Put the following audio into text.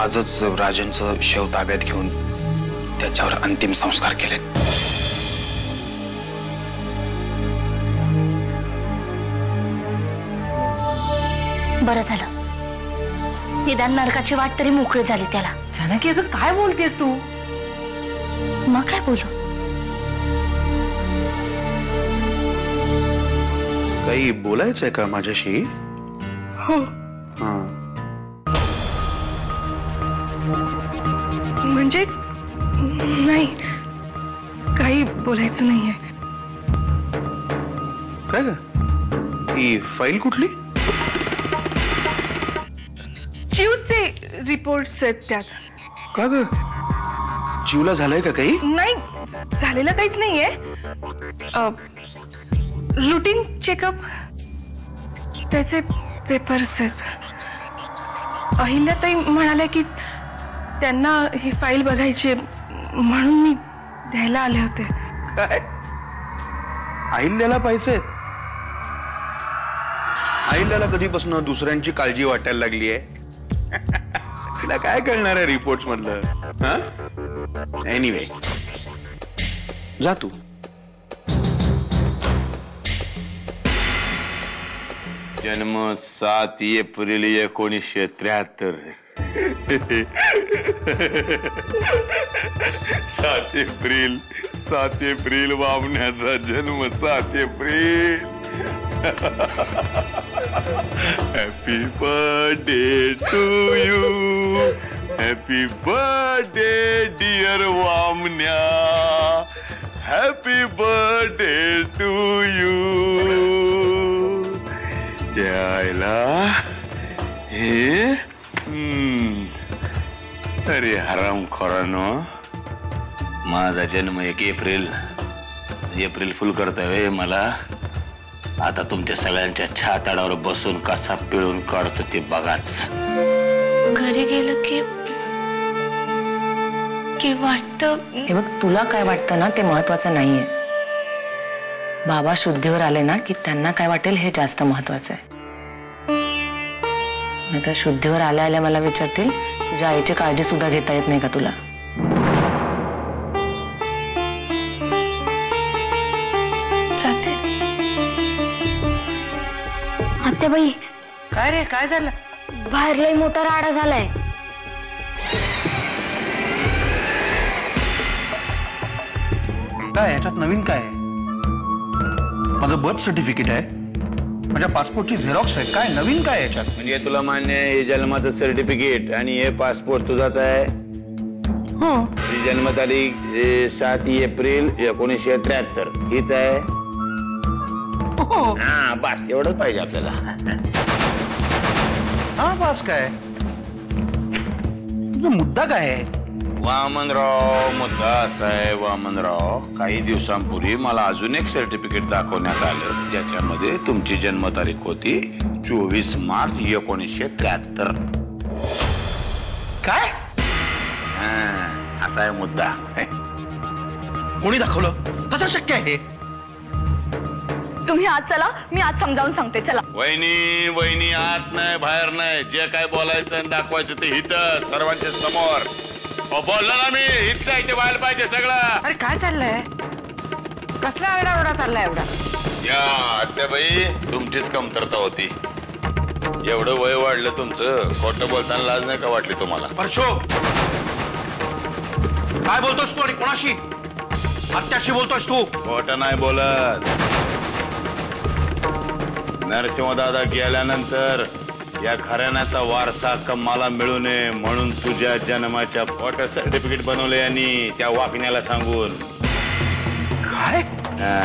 आजच राजनचं शव ताब्यात घेऊन त्याच्यावर अंतिम संस्कार केले. बरं झालं, निदान नरकाची वाट तरी मोकळी झाली त्याला. जानकी अगं काय बोलतेस तू? मग काय बोलू? काही बोलायचंय का माझ्याशी? हो. म्हणजे नाही, काही बोलायचं नाहीये. काय ग? ही फाईल कुठली? जीवचे रिपोर्ट्स आहेत त्यात. का ग? जीवला झालंय का काही? नाही, झालेलं काहीच नाहीये. रुटीन चेकअप त्याचे पेपर्स आहेत. अहिल्याताई म्हणाल्या की त्यांना ही फाईल बघायची म्हणून मी द्यायला आले होते. काय? अहिल्याला पाहिजे? अहिल्याला कधीपासून दुसऱ्यांची काळजी वाटायला लागली आहे? तिला काय कळणार आहे रिपोर्ट्स मधलं? एनिवे, जा तू. जन्म 7 एप्रिल 1973. 7 एप्रिल वामण्याचा जन्म 7 April. Happy birthday to you. Happy birthday dear Vamanya. Happy birthday to you. यायला हे अरे हरामखोरानो, माझा जन्म 1 एप्रिल फुल करतोय मला. आता तुमच्या सगळ्यांच्या छाताडावर बसून कसा पिळून काढतो ते बघाच. घरी गेलं की वाटतं. हे बघ, तुला काय वाटतं ना ते महत्वाचं नाहीये. बाबा शुद्धीवर आले ना की त्यांना काय वाटेल हे जास्त महत्वाचं आहे. नाहीतर शुद्धीवर आल्या आल्या मला विचारतील तुझ्या आईची काळजी सुद्धा घेता येत नाही का तुला? जाते. आत्याबाई, काय रे, काय झालं? बाहेर लय मोठा राडा झालाय. काय याच्यात नवीन काय आहे? माझं बर्थ सर्टिफिकेट आहे, माझ्या पासपोर्टची झेरॉक्स आहे. काय नवीन काय याच्यात? म्हणजे तुला मान्य आहे हे जन्माचं सर्टिफिकेट आणि हे पासपोर्ट तुझाच आहे? हो. तुझी जन्मतारीख 7 एप्रिल 1973 हीच आहे? हो. हा, बस एवढंच पाहिजे आपल्याला. हा, बस काय? तुझा मुद्दा काय आहे? वामनराव, मुद्दा असा आहे वामनराव, काही दिवसांपूर्वी मला अजून एक सर्टिफिकेट दाखवण्यात आलं ज्याच्यामध्ये तुमची जन्मतारीख होती 24 मार्च 1973. काय? असा आहे मुद्दा. कोणी दाखवलं? कसं शक्य आहे? तुम्ही आज चला, मी आज समजावून सांगते. चला. वहिनी आत नाही बाहेर नाही, जे काय बोलायचं आणि दाखवायचं ते इथं सर्वांच्या समोर. बोललो ना मी, इथं इथे व्हायला पाहिजे सगळं. अरे काय चाललंय? कसला आरडाओरडा चाललाय एवढा? या आत्याबाई, तुमचीच कमतरता होती. एवढं वय वाढलं तुमचं, खोटं बोलताना लाज नाही का वाटली तुम्हाला? परशो, काय बोलतोस तू आणि कोणाशी? आत्याशी बोलतोस तू? खोटं नाही बोलत. नरसिंहदादा गेल्यानंतर या घराण्याचा वारसा हक्क मला मिळू नये म्हणून तुझ्या जन्माच्या फोटो सर्टिफिकेट बनवले यांनी त्या वाकण्याला सांगून. काय? हा.